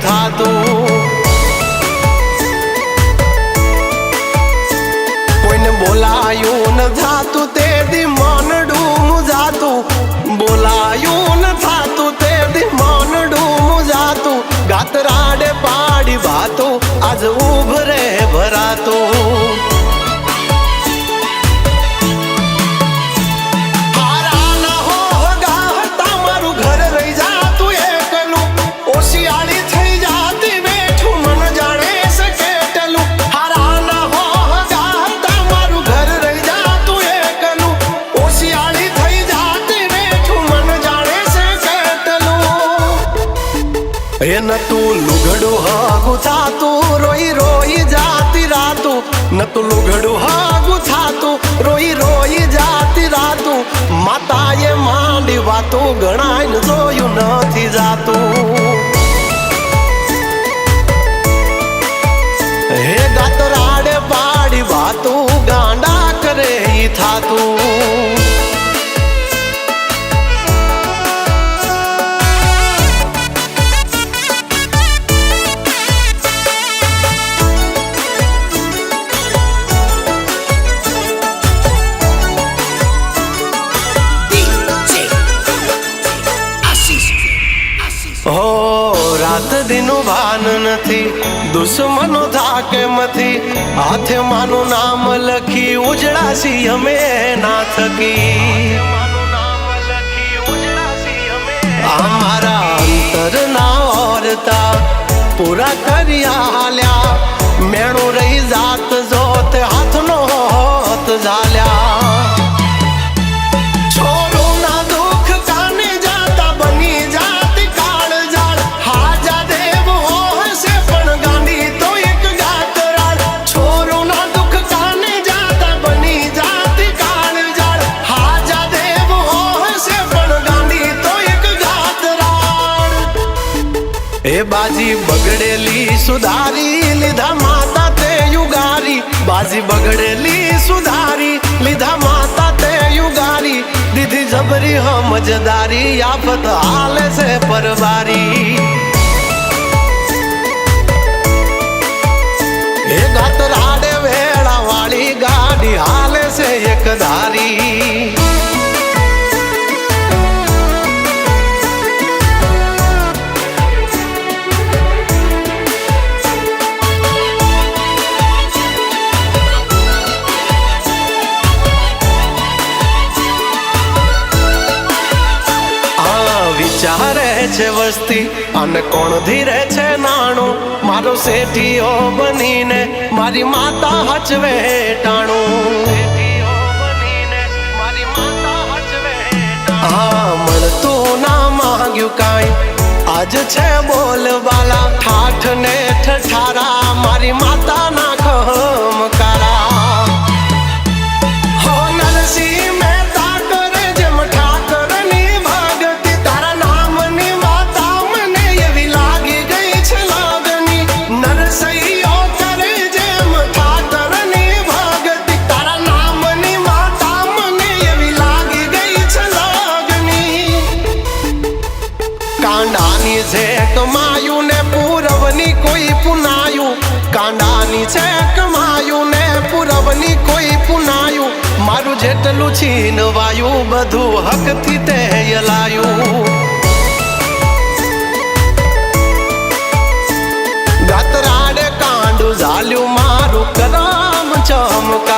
થાતું કોઈને બોલાયું ન થાતું તે દી મનડું મુજાતું બોલાયું ન થાતું તે દી મનડું મુજાતું ગાતરાડે પાડી વાતો આજ ઉભરે ભરાતું न तू लुगड़ू हागु थातू रोई रोई जाती रातू न तू लुगड़ू हागु थातू रोई रोई जाती रातू माताए मांडी वातो गणाय जोयु नथी जातू हे गातराडे पाड़ी वातो गांडा करे ही थातू रात दिनो भान नथी दुश्मनो थाके मथी हाथे मानो नाम लखी उजड़ासी हमें ना थकी हमारा अंतर ना औरता पूरा करिया हाल्या मेणु रही जात जोत हाथ नो होत झाल्या बाजी बगड़ेली सुधारी लिधा माता ते युगारी बाजी बगड़ेली सुधारी लिधा माता ते युगारी दीदी जबरी हमजदारी आफत हाले से परवारी ए गातराडे वेड़ा वाली गाड़ी हाले से एक धारी चारे छे वस्ती अने कोण धीरे छे नाणो मारो सेठियो बनीने मारी माता हचवे टाणो हाँ मळतू ना मांग्यू काई आज छे बोलवाला ठाठ ने ठठारा मारी माता ना खमकारा हो नरसी कांडानी छे कमायू ने पूरवनी कोई पुनायू कांडानी छे कमायू ने पूरवनी कोई पुनायू मारू जेटलू छीनवायू बधु हक थी ते यलायू गातराडे कांडू झाल्यू मारू करम चमका